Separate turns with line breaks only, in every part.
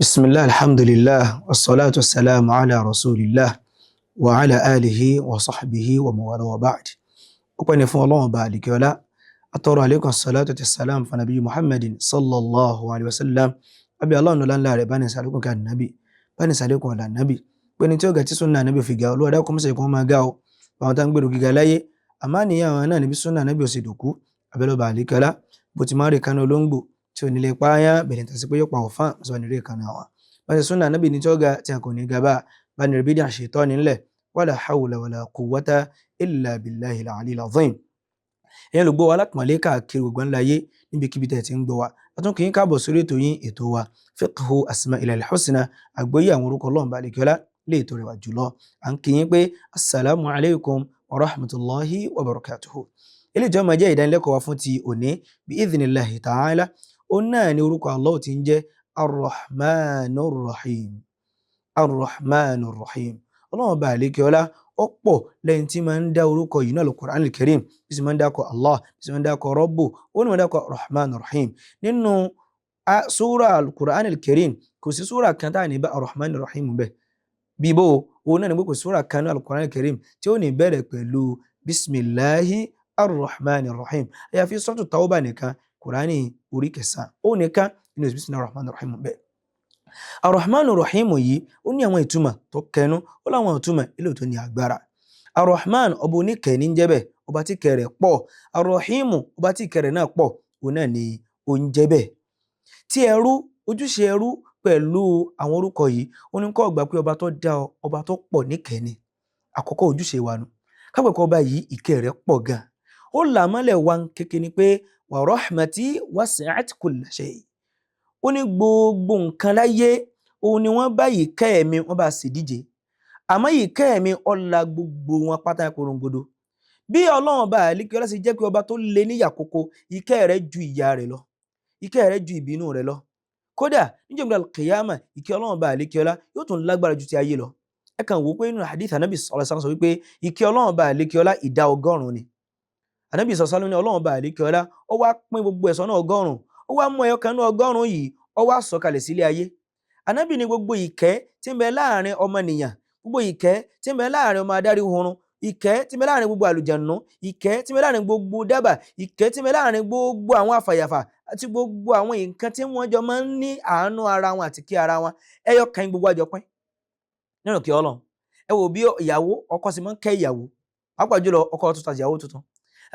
بسم الله الحمد لله والصلاة والسلام على رسول الله وعلى آله وصحبه ومن والاه وبعد. ọpẹ́ ni fún Ọlọ́run Ọba àlekèọlá, atọrọ àlékún salatu àti salam fún Nabi Muhammadin sallallahu alayhi wa sallam. Abi Ọlọ́run ọlá ńlá rẹ̀ bá ní ṣàlékún kan nabi, bá ní ṣàlékún ọlá nabi, pé ní tí ó ga tí sunna nabi fi ga Olúwa dákun mọ́sẹ̀ kó máa ga o àwọn tá ń gbèrò gíga láyé, àmọ́ àníyàn àwọn náà níbi sunna nabi ò sì dòkú. Abẹ́lẹ́ Ọba àlekèọlá bó ti máa rí kaná olóńgbò tí ò ní lè pààyàn bẹ̀rẹ̀ tàbí pé yóò pa ọ̀fán sọ ní rí kaná wa. Báṣe sunna nabi ní tí ó ga tí a kò ní ga bá bá ní rí bídà ṣètọ́ nílẹ̀, wala hawla wala quwwata illa billahi al-ali al-azim. Ẹ̀yin olùgbọ́ wa alápọ̀nlé káàkiri gbogbo ńlá ayé níbikíbi tẹ́ ti ń gbọ́ wa, a tún kí yín káàbọ̀ sórí ètò yín ètò wa fiqhu asma'il husna, àgbọ́yé àwọn orúkọ Ọlọ́run Ọba àlekèọlá lè tó rẹwà jùlọ. À ń kí yín pé assalamu alaykum wa rahmatullahi wa barakatuhu. Ilé ìjọ máa jẹ́ ìdánilẹ́kọ̀ọ́ wa fún ti òní bí idhnillahi ta'ala. Ó náà ni orúkọ Allah tí ń jẹ́ ar-Rahmanur Rahim. Ar-Rahmanur Rahim. Ọlọ́run Ọba àlekèọlá ó pọ̀ lẹ́yìn tí máa ń dá orúkọ yìí náà Al-Qur'an al-Karim, bí sì máa ń dákọ̀ Allah, bí sì máa ń dákọ̀ Rabbu, ó ní máa ń dákọ̀ Rahman Rahim. Nínú súra Al-Qur'an al-Karim kò sí súra kan tá à ní bá Rahman Rahim bẹ́ẹ̀. Bíbó òun náà ni pé kò sí súra kan ní Al-Qur'an al-Karim tí ó ní bẹ̀rẹ̀ pẹ̀lú Bismillahi ar-Rahman ar-Rahim. Àyàfi Suratu Tawbah nìkan, Qur'ani orí 9 ó nìkan nínú Bismillahi ar-Rahman ar-Rahim bẹ́ẹ̀. Ar-Rahmanu Rahimu yìí ó ní àwọn ìtumọ̀ tó kẹnu, ó láwọn ìtumọ̀ ilé tó ní agbára. Ar-Rahman ọba oníkẹ́ ní jẹ́ bẹ́ẹ̀, ọba tí ìkẹ́ rẹ̀ pọ̀. Ar-Rahimu ọba tí ìkẹ́ rẹ̀ náà pọ̀, òun náà ni ó ń jẹ́ bẹ́ẹ̀. Tí ẹrú, ojúṣe ẹrú pẹ̀lú àwọn orúkọ yìí, ó ní kó gbà pé ọba tó dá ọ, ọba tó pọ̀ níkẹ́ ni. Àkọ́kọ́ ojúṣe wa nu. Kápẹ́kọ̀ ọba yìí ìkẹ́ rẹ̀ pọ̀ gan. Ó là mọ́lẹ̀ wa kékeré ni pé wa rahmati wasi'at kulla shay. Ó ní gbogbo nǹkan láyé òun ni wọ́n bá ìkẹ́ mi wọ́n bá sì díje, àmọ́ ìkẹ́ mi ọlá gbogbo wọn pátá korongodo. Bí Ọlọ́run Ọba àlekèọlá ṣe jẹ́ pé ọba tó le níyà kókó, ìkẹ́ rẹ̀ ju ìyà rẹ̀ lọ, ìkẹ́ rẹ̀ ju ìbínú rẹ̀ lọ. Kódà níjọ́ al-Qiyamah ìkẹ́ Ọlọ́run Ọba àlekèọlá yóò tún lágbára ju ti ayé lọ. Ẹ kàn wò pé nínú hadith Ànábì sallallahu alaihi wasallam sọ wípé ìkẹ́ Ọlọ́run Ọba àlekèọlá ìdá 100 ni. Ànábì sallallahu alaihi wasallam ní Ọlọ́run Ọba àlekèọlá ó wá pín gbogbo ẹ̀san náà 100, ó wá mú ẹyọ kan nínú 100 yìí ó wá sọ̀kalẹ̀ sílé ayé. Ànábì ní gbogbo ìkẹ́ tí ń bẹ láàrin ọmọnìyàn, gbogbo ìkẹ́ tí ń bẹ láàrin ọmọ adarí oorun, ìkẹ́ tí ń bẹ láàrin gbogbo àlùjànnú, ìkẹ́ tí ń bẹ láàrin gbogbo dábà, ìkẹ́ tí ń bẹ láàrin gbogbo àwọn àfàyàfà àti gbogbo àwọn nǹkan tí wọ́n jọ máa ń ní àánú ara wọn àti kí ara wọn, ẹyọ kan gbogbo àjọ pín nínú kí Ọlọ́run. Ẹ wò bí ìyàwó ọkọ sì máa ń kẹ́ ìyàwó, pàápàá jùlọ ọkọ tuntun àti ìyàwó tuntun.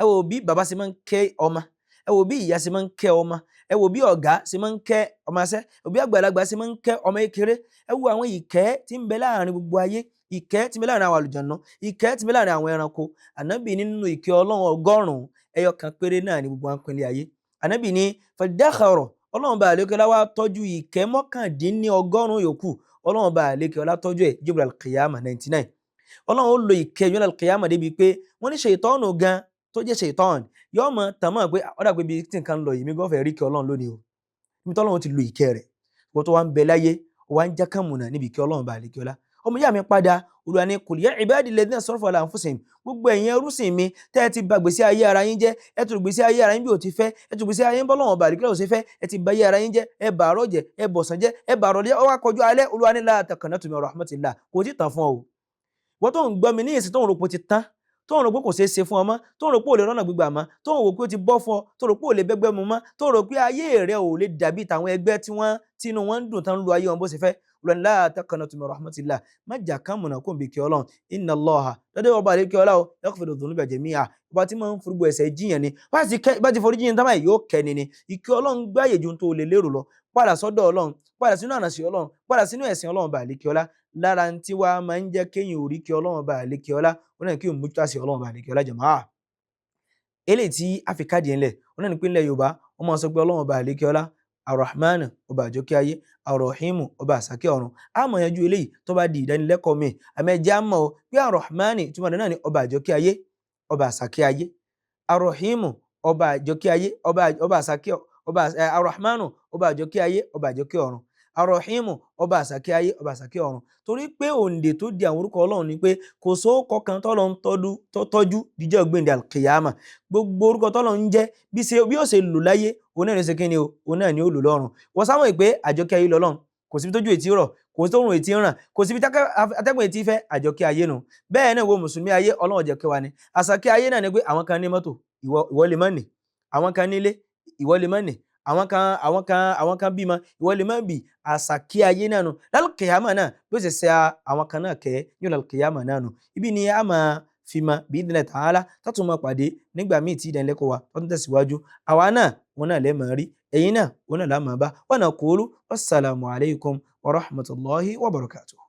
Ẹ wò bí bàbá sì máa ń kẹ́ ọmọ, ẹ wò bí ìyá sì máa ń kẹ́ ọmọ, ẹ wò bí ọ̀gá sì máa ń kẹ́ ọmọṣẹ́, ẹ wò bí àgbàlagbà sì máa ń kẹ́ ọmọ kékeré. Ẹ wò àwọn ìkẹ́ tí ń bẹ láàrin gbogbo ayé, ìkẹ́ tí ń bẹ láàrin àwọn àlùjànnú, ìkẹ́ tí ń bẹ láàrin àwọn ẹranko. Ànábì nínú ìkẹ́ Ọlọ́run 100 ẹyọ kan péré náà ni gbogbo wọn pín lé ayé. Ànábì ní fadakhara, Ọlọ́run Ọba àlekèọlá wá tọ́jú ìkẹ́ 99 yòókù, Ọlọ́run Ọba àlekèọlá tọ́jú ẹ̀ jùbọ̀ al-Qiyamah 99. Ọlọ́run ó lo ìkẹ́ yọ al-Qiyamah débi pé wọ́n ní ṣètọ́nù gan tó jẹ́ ṣètọ́n yóò mọ̀ tàmọ́ pé ọ̀dà pé bí tí nǹkan lọ yìí mi gan fẹ́ rí kí Ọlọ́run lónìí o. Ibi tí Ọlọ́run ti lo ìkẹ́ rẹ̀, wọ́n tó wá ń bẹ láyé wá ń jákàmùnà níbi ìkẹ́ Ọlọ́run Ọba àlekèọlá. Ọmọ ìyá mi padà, Olúwa ní qul ya ibadi alladhina asrafu ala anfusihim, gbogbo ẹ̀yin ẹrúsìn mi tẹ́ ẹ ti ba gbèsè ayé ara yín jẹ́, ẹ tún gbèsè ayé ara yín bí ò ti fẹ́, ẹ tún gbèsè ayé bọ́ Ọlọ́run Ọba àlekèọlá ò ṣe fẹ́, ẹ ti ba ayé ara yín jẹ́, ẹ bà àárọ̀ jẹ́, ẹ bọ̀sán jẹ́, ẹ bà àrọ̀ jẹ́, ó wá kọjú alẹ́. Olúwa ní la taqnatu min rahmatillah, kò tí tàn fún ọ. Wọ́n tó ń gbọ́ mi ní ìsìn tó ń rò pé ó ti tán, tó ń rò pé kò ṣeé ṣe fún ọ mọ́, tó ń rò pé ò lè rọ́nà gbígbà mọ́, tó ń rò pé ó ti bọ́ fún ọ, tó ń rò pé ò lè bẹ́gbẹ́ mu mọ́, tó ń rò pé ayé rẹ ò lè dàbí tàwọn ẹgbẹ́ tí inú wọn ń dùn tán ń lo ayé wọn bó ṣe fẹ́. Olúwa la taqnatu min rahmatillah, má jà kán múnà kó ń bi kí Ọlọ́run. Inna Allaha, dọ́dẹ́ ọba àlekèọlá o, yaghfiru dhunuba jami'a, ọba tí máa ń forúgbọ ẹ̀ṣẹ̀ jiyàn ni, bá ti forí jiyàn tán báyìí yóò kẹ́ni ni. Ìkẹ́ Ọlọ́run gbáyè ju tó lè lérò lọ. Padà sọ́dọ̀ Ọlọ́run, padà sínú ànàsì Ọlọ́run, padà sínú ẹ̀sìn Ọlọ́run Ọba àlekèọlá. Lára tí wàá máa ń jẹ́ kéèyàn orí kí Ọlọ́run Ọba àlekèọlá, ó náà kí òun mú tásí Ọlọ́run Ọba àlekèọlá jàmáà. Eléyìí tí Áfíríkà díẹ̀ ńlẹ̀, ó náà ní pé ńlẹ̀ Yorùbá wọ́n máa sọ pé Ọlọ́run Ọba àlekèọlá Ar-Rahman ọba àjọkẹ́ ayé, Ar-Rahimu ọba àsàkẹ́ ọ̀run. A máa yanjú eléyìí tó bá di ìdánilẹ́kọ̀ọ́ mi, àmọ́ ẹ jẹ́ á mọ̀ pé Ar-Rahman ìtumọ̀ rẹ̀ náà ni ọba àjọkẹ́ ayé, ọba àsàkẹ́ ayé. Ar-Rahimu ọba àjọkẹ́ ayé, ọba àsàkẹ́, Ar-Rahmanu ọba àjọkẹ́ ayé, ọba àjọkẹ́ ọ̀run. Ar-Rahimu ọba àsàkẹ́ ayé, ọba àsàkẹ́ ọ̀run. Torí pé òǹdè tó di àwọn orúkọ Ọlọ́run ni pé kò sóókọ kan tọ́lọ́run tọ́jú díjọ́ gbẹ̀ndẹ̀ al-Qiyamah. Gbogbo orúkọ tọ́lọ́run ń jẹ́ bí ó ṣe lò láyé, òun náà ni ó ṣe kíni o, òun náà ni ó lò lọ́run. Wọ́n sáwọn ìpè àjọkẹ́ ayé lọ́lọ́run, kò síbi tójú ètí rọ̀, kò sí tóòrùn ètí ràn, kò síbi atẹ́gùn ètí fẹ́, àjọkẹ́ ayé nu. Bẹ́ẹ̀ náà wo mùsùlùmí ayé Ọlọ́run jẹ́ kẹ́ wa ni. Àṣàkẹ́ ayé náà ni pé àwọn kan ní mọ́tò, ìwọ lè má ní. Àwọn kan nílé, ìwọ lè má ní. Àwọn kan bímọ, ìwọ lè má bí. Àṣàkẹ́ ayé náà nu. Lálùkìyámà náà bí ó ṣe ṣe àwọn kan náà kẹ́ ní lálùkìyámà náà nu. Ibi ni a máa fi mọ bi'idhnillahi ta'ala tá tún máa pàdé nígbà míì tí ìdánilẹ́kọ̀ọ́ wa tó tún tẹ̀síwájú. Àwa náà wọn náà lè máa rí, ẹ̀yin náà wọn náà lá máa bá. Wa naqulu wassalamu alaykum wa rahmatullahi wa barakatuh.